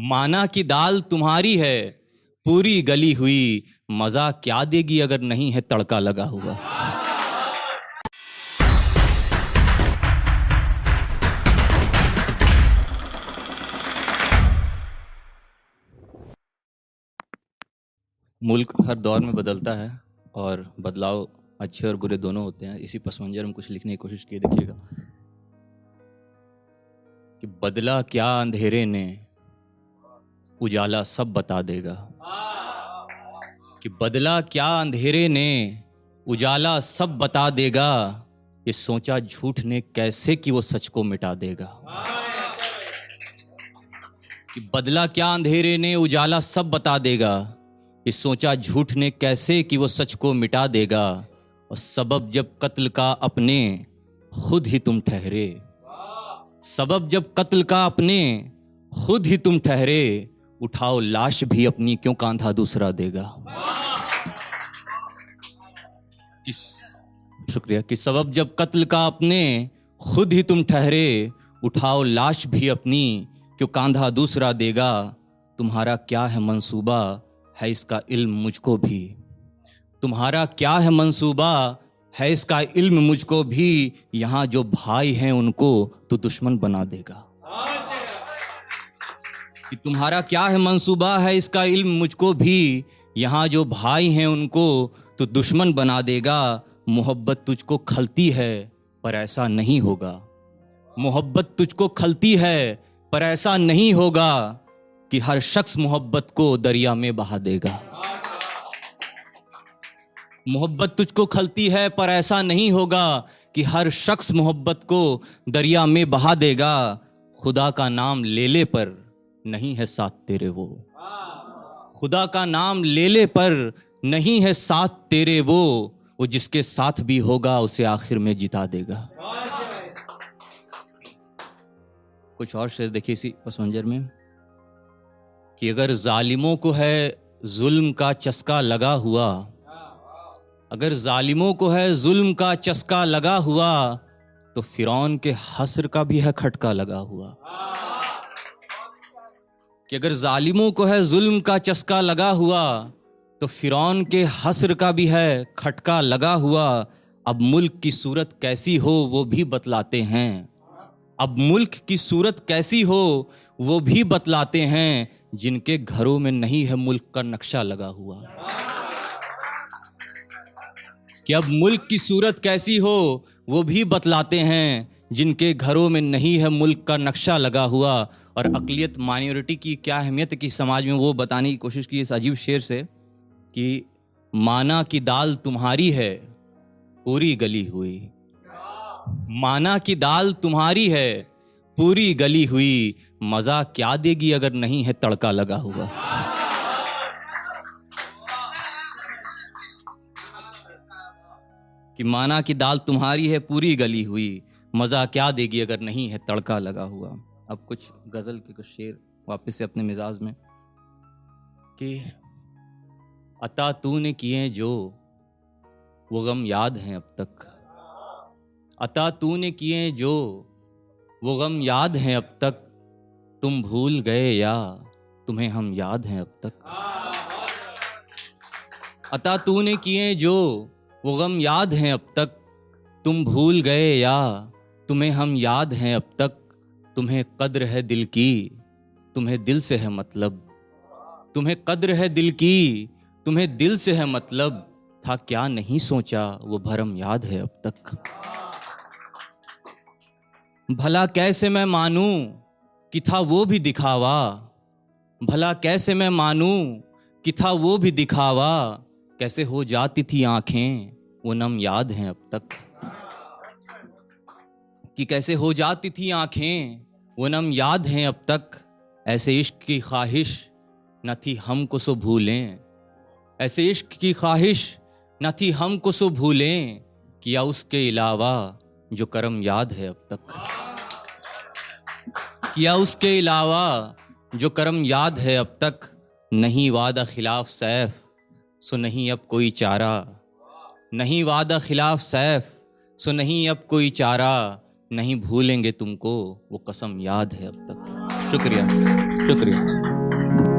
माना की दाल तुम्हारी है पूरी गली हुई, मजा क्या देगी अगर नहीं है तड़का लगा हुआ। मुल्क हर दौर में बदलता है और बदलाव अच्छे और बुरे दोनों होते हैं। इसी पस मंजर में कुछ लिखने की कोशिश की, देखिएगा कि बदला क्या अंधेरे ने उजाला सब बता देगा, कि बदला क्या अंधेरे ने उजाला सब बता देगा, ये सोचा झूठ ने कैसे कि वो सच को मिटा देगा। कि बदला क्या अंधेरे ने उजाला सब बता देगा, ये सोचा झूठ ने कैसे कि वो सच को मिटा देगा। और सबब जब कत्ल का अपने खुद ही तुम ठहरे, सबब जब कत्ल का अपने खुद ही तुम ठहरे, उठाओ लाश भी अपनी क्यों कांधा दूसरा देगा। शुक्रिया। कि सबब जब कत्ल का अपने खुद ही तुम ठहरे, उठाओ लाश भी अपनी क्यों कांधा दूसरा देगा। तुम्हारा क्या है मंसूबा है इसका इल्म मुझको भी, तुम्हारा क्या है मंसूबा है इसका इल्म मुझको भी, यहाँ जो भाई हैं उनको तो दुश्मन बना देगा। कि तुम्हारा क्या है मंसूबा है इसका इल्म मुझको भी, यहाँ जो भाई हैं उनको तो दुश्मन बना देगा। मोहब्बत तुझको खलती है पर ऐसा नहीं होगा, मोहब्बत तुझको खलती है पर ऐसा नहीं होगा, कि हर शख्स मोहब्बत को दरिया में बहा देगा। मोहब्बत तुझको खलती है पर ऐसा नहीं होगा, कि हर शख्स मोहब्बत को दरिया में बहा देगा। खुदा का नाम ले ले पर नहीं है साथ तेरे वो, खुदा का नाम ले ले पर नहीं है साथ तेरे वो जिसके साथ भी होगा उसे आखिर में जिता देगा। कुछ और शेर देखिए इसी पस मंजर में, कि अगर जालिमों को है जुल्म का चस्का लगा हुआ, अगर जालिमों को है जुल्म का चस्का लगा हुआ, तो फिरौन के हस्र का भी है खटका लगा हुआ। कि अगर जालिमों को है जुल्म का चस्का लगा हुआ, तो फिरौन के हस्र का भी है खटका लगा हुआ। अब मुल्क की सूरत कैसी हो वो भी बतलाते हैं, अब मुल्क की सूरत कैसी हो वो भी बतलाते हैं, जिनके घरों में नहीं है मुल्क का नक्शा लगा हुआ। कि अब मुल्क की सूरत कैसी हो वो भी बतलाते हैं, जिनके घरों में नहीं है मुल्क का नक्शा लगा हुआ। और अक़लियत माइनॉरिटी की क्या अहमियत है कि समाज में, वो बताने की कोशिश की इस अजीब शेर से, कि माना की दाल तुम्हारी है पूरी गली हुई, माना की दाल तुम्हारी है पूरी गली हुई, मजा क्या देगी अगर नहीं है तड़का लगा हुआ। कि माना की दाल तुम्हारी है पूरी गली हुई, मजा क्या देगी अगर नहीं है तड़का लगा हुआ। अब कुछ गजल के कुछ शेर वापस से अपने मिजाज में, कि अता तूने किए जो वो गम याद हैं अब तक, अता तूने किए जो वो गम याद हैं अब तक, तुम भूल गए या तुम्हें हम याद हैं अब तक। अता तूने किए जो वो गम याद हैं अब तक, तुम भूल गए या तुम्हें हम याद हैं अब तक। तुम्हें कद्र है दिल की तुम्हें दिल से है मतलब, तुम्हें कद्र है दिल की तुम्हें दिल से है मतलब, था क्या नहीं सोचा वो भरम याद है अब तक। भला कैसे मैं मानूं कि था वो भी दिखावा, भला कैसे मैं मानूं कि था वो भी दिखावा, कैसे हो जाती थी आंखें वो नम याद हैं अब तक। कि कैसे हो जाती थी आंखें वो नम याद हैं अब तक। ऐसे इश्क की ख्वाहिश न थी हमको सो भूलें, ऐसे इश्क की ख्वाहिश न थी हमको सो भूलें, किया उसके अलावा जो करम याद है अब तक। किया उसके अलावा जो करम याद है अब तक। नहीं वादा खिलाफ सैफ सो नहीं अब कोई चारा, नहीं वादा खिलाफ सैफ सो नहीं अब कोई चारा, नहीं भूलेंगे तुमको वो कसम याद है अब तक। शुक्रिया शुक्रिया।